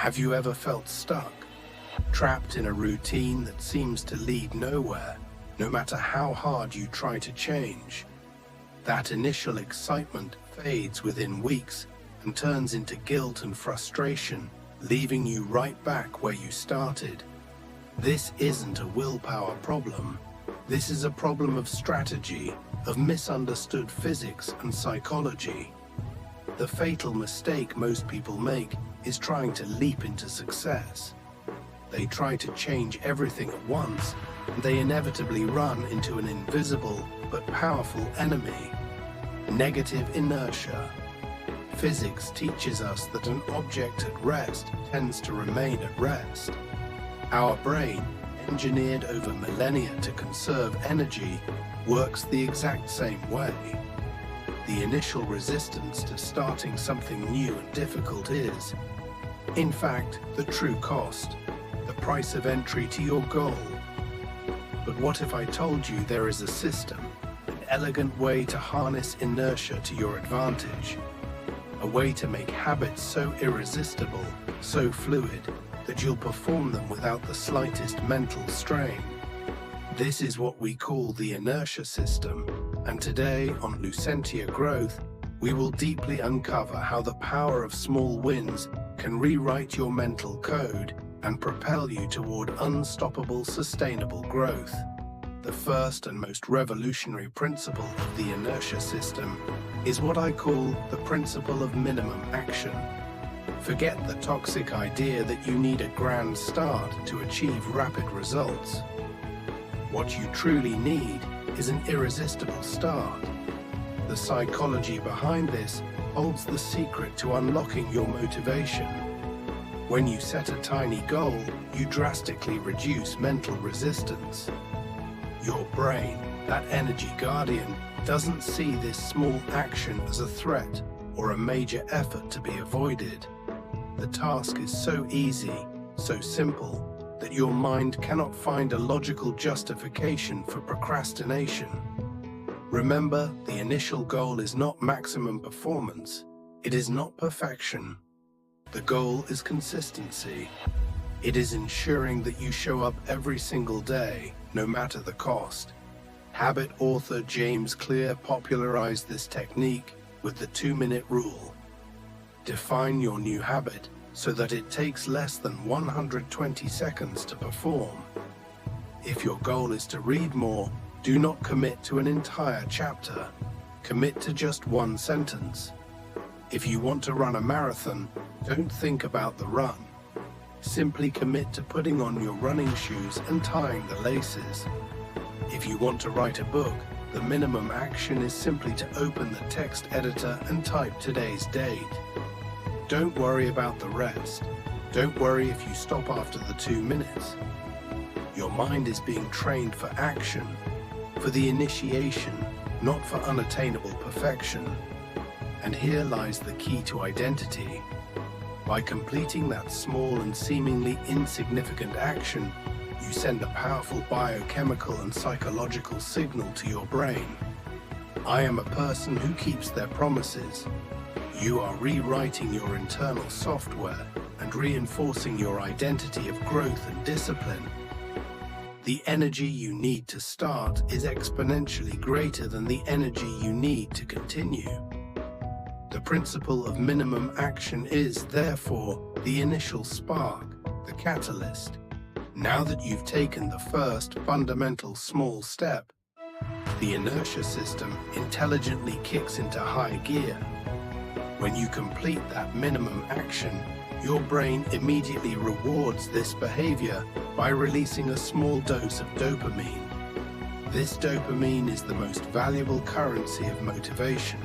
Have you ever felt stuck, trapped in a routine that seems to lead nowhere, no matter how hard you try to change? That initial excitement fades within weeks and turns into guilt and frustration, leaving you right back where you started. This isn't a willpower problem. This is a problem of strategy, of misunderstood physics and psychology. The fatal mistake most people make is trying to leap into success. They try to change everything at once, and they inevitably run into an invisible but powerful enemy: negative inertia. Physics teaches us that an object at rest tends to remain at rest. Our brain, engineered over millennia to conserve energy, works the exact same way. The initial resistance to starting something new and difficult is, in fact, the true cost, the price of entry to your goal. But what if I told you there is a system, an elegant way to harness inertia to your advantage? A way to make habits so irresistible, so fluid, that you'll perform them without the slightest mental strain. This is what we call the Inertia System, and today on Lucentia Growth, we will deeply uncover how the power of small wins can rewrite your mental code and propel you toward unstoppable, sustainable growth. The first and most revolutionary principle of the Inertia System is what I call the principle of minimum action. Forget the toxic idea that you need a grand start to achieve rapid results. What you truly need is an irresistible start. The psychology behind this holds the secret to unlocking your motivation. When you set a tiny goal, you drastically reduce mental resistance. Your brain, that energy guardian, doesn't see this small action as a threat or a major effort to be avoided. The task is so easy, so simple, that your mind cannot find a logical justification for procrastination. Remember, the initial goal is not maximum performance. It is not perfection. The goal is consistency. It is ensuring that you show up every single day, no matter the cost. Habit author James Clear popularized this technique with the 2-minute rule. Define your new habit so that it takes less than 120 seconds to perform. If your goal is to read more, do not commit to an entire chapter. Commit to just one sentence. If you want to run a marathon, don't think about the run. Simply commit to putting on your running shoes and tying the laces. If you want to write a book, the minimum action is simply to open the text editor and type today's date. Don't worry about the rest. Don't worry if you stop after the 2 minutes. Your mind is being trained for action, for the initiation, not for unattainable perfection. And here lies the key to identity. By completing that small and seemingly insignificant action, you send a powerful biochemical and psychological signal to your brain. I am a person who keeps their promises. You are rewriting your internal software and reinforcing your identity of growth and discipline. The energy you need to start is exponentially greater than the energy you need to continue. The principle of minimum action is, therefore, the initial spark, the catalyst. Now that you've taken the first fundamental small step, the inertia system intelligently kicks into high gear. When you complete that minimum action, your brain immediately rewards this behavior by releasing a small dose of dopamine. This dopamine is the most valuable currency of motivation.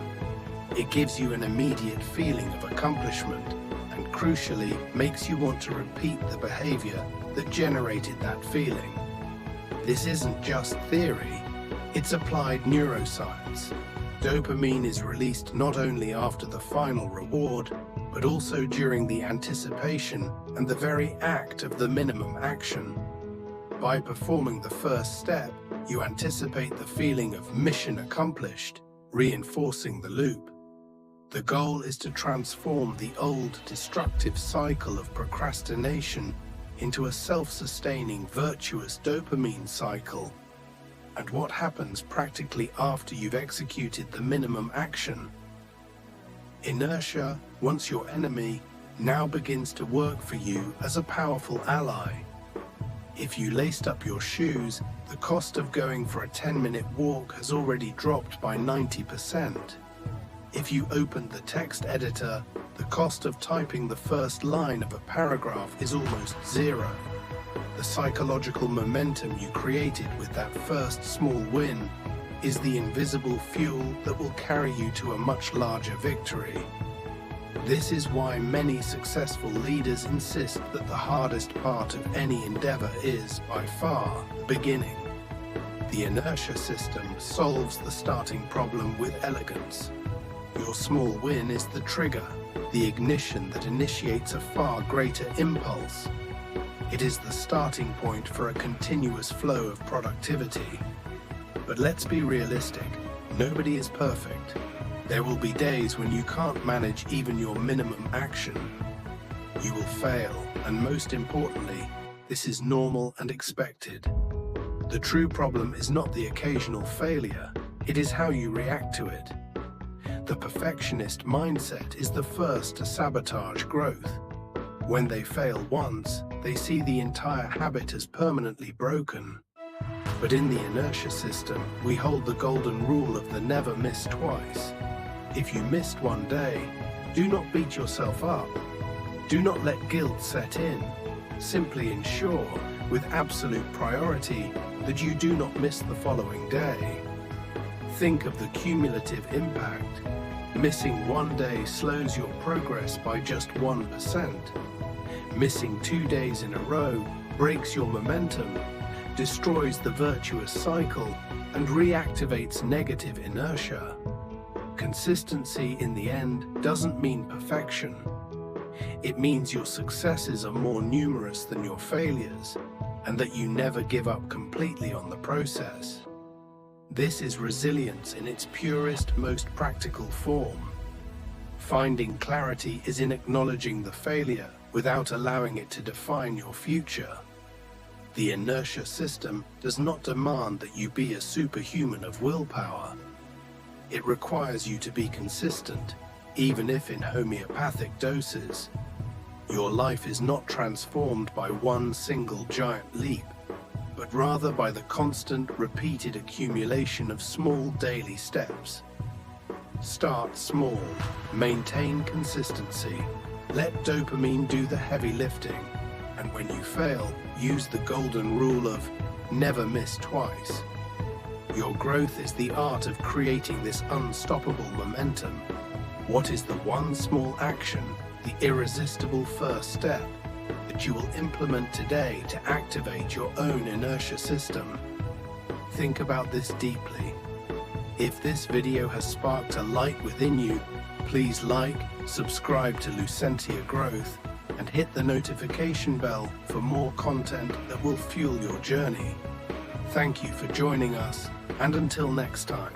It gives you an immediate feeling of accomplishment and, crucially, makes you want to repeat the behavior that generated that feeling. This isn't just theory, it's applied neuroscience. Dopamine is released not only after the final reward, but also during the anticipation and the very act of the minimum action. By performing the first step, you anticipate the feeling of mission accomplished, reinforcing the loop. The goal is to transform the old destructive cycle of procrastination into a self-sustaining, virtuous dopamine cycle. And what happens practically after you've executed the minimum action? Inertia, once your enemy, now begins to work for you as a powerful ally. If you laced up your shoes, the cost of going for a 10-minute walk has already dropped by 90%. If you opened the text editor, the cost of typing the first line of a paragraph is almost zero. The psychological momentum you created with that first small win is the invisible fuel that will carry you to a much larger victory. This is why many successful leaders insist that the hardest part of any endeavor is, by far, the beginning. The inertia system solves the starting problem with elegance. Your small win is the trigger, the ignition that initiates a far greater impulse. It is the starting point for a continuous flow of productivity. But let's be realistic, nobody is perfect. There will be days when you can't manage even your minimum action. You will fail, and most importantly, this is normal and expected. The true problem is not the occasional failure, it is how you react to it. The perfectionist mindset is the first to sabotage growth. When they fail once, they see the entire habit as permanently broken. But in the inertia system, we hold the golden rule of the never miss twice. If you missed one day, do not beat yourself up. Do not let guilt set in. Simply ensure, with absolute priority, that you do not miss the following day. Think of the cumulative impact. Missing one day slows your progress by just 1%. Missing 2 days in a row breaks your momentum, destroys the virtuous cycle, and reactivates negative inertia. Consistency in the end doesn't mean perfection. It means your successes are more numerous than your failures, and that you never give up completely on the process. This is resilience in its purest, most practical form. Finding clarity is in acknowledging the failure without allowing it to define your future. The inertia system does not demand that you be a superhuman of willpower. It requires you to be consistent, even if in homeopathic doses. Your life is not transformed by one single giant leap, but rather by the constant, repeated accumulation of small daily steps. Start small, maintain consistency, let dopamine do the heavy lifting, and when you fail, use the golden rule of never miss twice. Your growth is the art of creating this unstoppable momentum. What is the one small action, the irresistible first step, that you will implement today to activate your own inertia system? Think about this deeply. If this video has sparked a light within you, please like, subscribe to Lucentia Growth, and hit the notification bell for more content that will fuel your journey. Thank you for joining us, and until next time.